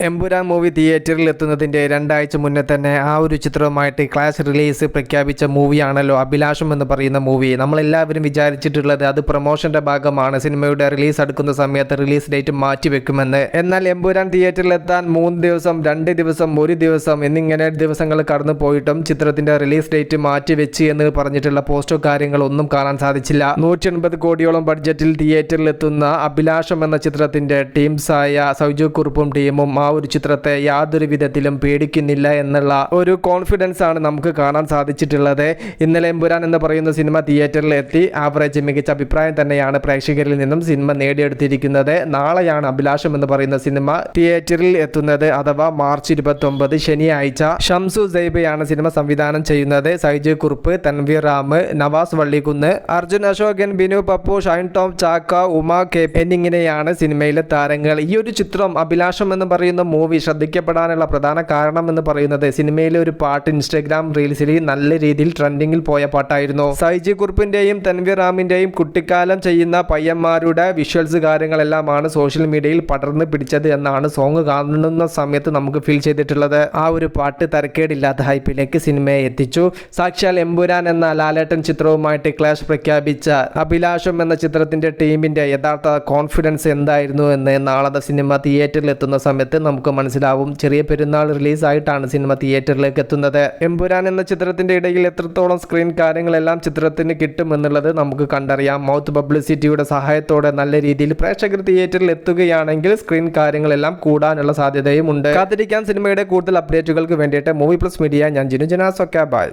Empuraan movie തിയേറ്ററിൽ എത്തുന്നതിൻ്റെ 2 ആഴ്ച മുന്നേ തന്നെ ആ ഒരു ചിത്രവുമായിട്ട് ക്ലാഷ് റിലീസ് പ്രഖ്യാപിച്ച മൂവിയാണല്ലോ അഭിലാഷം എന്ന് പറയുന്ന മൂവി. നമ്മളെല്ലാവരും വിചാരിച്ചിട്ടുള്ളത് അത് പ്രൊമോഷൻ്റെ ഭാഗമാണ്, സിനിമയുടെ റിലീസ് അടുക്കുന്ന സമയത്ത് റിലീസ് ഡേറ്റ് മാറ്റിവെക്കുമെന്ന്. എന്നാൽ എമ്പുരാൻ തിയേറ്ററിലെത്താൻ 3 ദിവസം 2 ദിവസം 1 ദിവസം എന്നിങ്ങനെ ദിവസങ്ങൾ കടന്നു പോയിട്ടും ചിത്രത്തിൻ്റെ റിലീസ് ഡേറ്റ് മാറ്റിവെച്ച് എന്ന് പറഞ്ഞിട്ടുള്ള പോസ്റ്റോ കാര്യങ്ങളൊന്നും കാണാൻ സാധിച്ചില്ല. 180 കോടിയോളം ബഡ്ജറ്റിൽ തിയേറ്ററിലെത്തുന്ന അഭിലാഷം എന്ന ചിത്രത്തിൻ്റെ ടീംസായ സൗജു കുറുപ്പും ടീമും ആ ഒരു ചിത്രത്തെ യാതൊരു വിധത്തിലും പേടിക്കുന്നില്ല എന്നുള്ള ഒരു കോൺഫിഡൻസ് ആണ് നമുക്ക് കാണാൻ സാധിച്ചിട്ടുള്ളത്. ഇന്നലെ എമ്പുരാൻ എന്ന് പറയുന്ന സിനിമ തിയേറ്ററിൽ എത്തി ആവറേജ് മികച്ച അഭിപ്രായം തന്നെയാണ് പ്രേക്ഷകരിൽ നിന്നും സിനിമ നേടിയെടുത്തിരിക്കുന്നത്. നാളെയാണ് അഭിലാഷം എന്ന് പറയുന്ന സിനിമ തിയേറ്ററിൽ എത്തുന്നത്, അഥവാ മാർച്ച് 29 ശനിയാഴ്ച. ഷംസു സൈബയാണ് സിനിമ സംവിധാനം ചെയ്യുന്നത്. സൈജു കുറുപ്പ്, തൻവീർ റാം, നവാസ് വള്ളിക്കുന്ന്, അർജുൻ അശോകൻ, ബിനു പപ്പു, ഷൈൻ ടോം ചാക്ക, ഉമ കെ എന്നിങ്ങനെയാണ് സിനിമയിലെ താരങ്ങൾ. ഈ ഒരു ചിത്രം അഭിലാഷം എന്ന് പറയുന്ന മൂവി ശ്രദ്ധിക്കപ്പെടാനുള്ള പ്രധാന കാരണം എന്ന് പറയുന്നത് സിനിമയിലെ ഒരു പാട്ട് ഇൻസ്റ്റാഗ്രാം റീൽസിൽ നല്ല രീതിയിൽ ട്രെൻഡിങ്ങിൽ പോയ പാട്ടായിരുന്നു. സൈജി കുറുപ്പിന്റെയും തൻവീർ റാമിന്റെയും കുട്ടിക്കാലം ചെയ്യുന്ന പയ്യന്മാരുടെ വിഷ്വൽസ് കാര്യങ്ങളെല്ലാമാണ് സോഷ്യൽ മീഡിയയിൽ പടർന്ന് പിടിച്ചത് എന്നാണ് സോങ് കാണുന്ന സമയത്ത് നമുക്ക് ഫീൽ ചെയ്തിട്ടുള്ളത്. ആ ഒരു പാട്ട് തരക്കേടില്ലാത്ത ഹൈപ്പിലേക്ക് സിനിമയെ എത്തിച്ചു. സാക്ഷാൽ എമ്പുരാൻ എന്ന ലാലേട്ടൻ ചിത്രവുമായിട്ട് ക്ലാഷ് പ്രഖ്യാപിച്ച അഭിലാഷം എന്ന ചിത്രത്തിന്റെ ടീമിന്റെ യഥാർത്ഥ കോൺഫിഡൻസ് എന്തായിരുന്നു എന്ന് നാളത്തെ സിനിമ തിയേറ്ററിൽ എത്തുന്ന സമയത്ത് നമുക്ക് മനസ്സിലാവും. ചെറിയ പെരുന്നാൾ റിലീസായിട്ടാണ് സിനിമ തിയേറ്ററിലേക്ക് എത്തുന്നത്. എമ്പുരാൻ എന്ന ചിത്രത്തിന്റെ ഇടയിൽ എത്രത്തോളം സ്ക്രീൻ കാര്യങ്ങളെല്ലാം ചിത്രത്തിന് കിട്ടുമെന്നുള്ളത് നമുക്ക് കണ്ടറിയാം. മൗത്ത് പബ്ലിസിറ്റിയുടെ സഹായത്തോടെ നല്ല രീതിയിൽ പ്രേക്ഷകർ തിയേറ്ററിൽ എത്തുകയാണെങ്കിൽ സ്ക്രീൻ കാര്യങ്ങളെല്ലാം കൂടാനുള്ള സാധ്യതയും ഉണ്ട്. കാത്തിരിക്കാൻ സിനിമയുടെ കൂടുതൽ അപ്ഡേറ്റുകൾക്ക് വേണ്ടിയിട്ട് മൂവി പ്ലസ് മീഡിയ. ഞാൻ ജിനു ജനാസ്. ബൈ.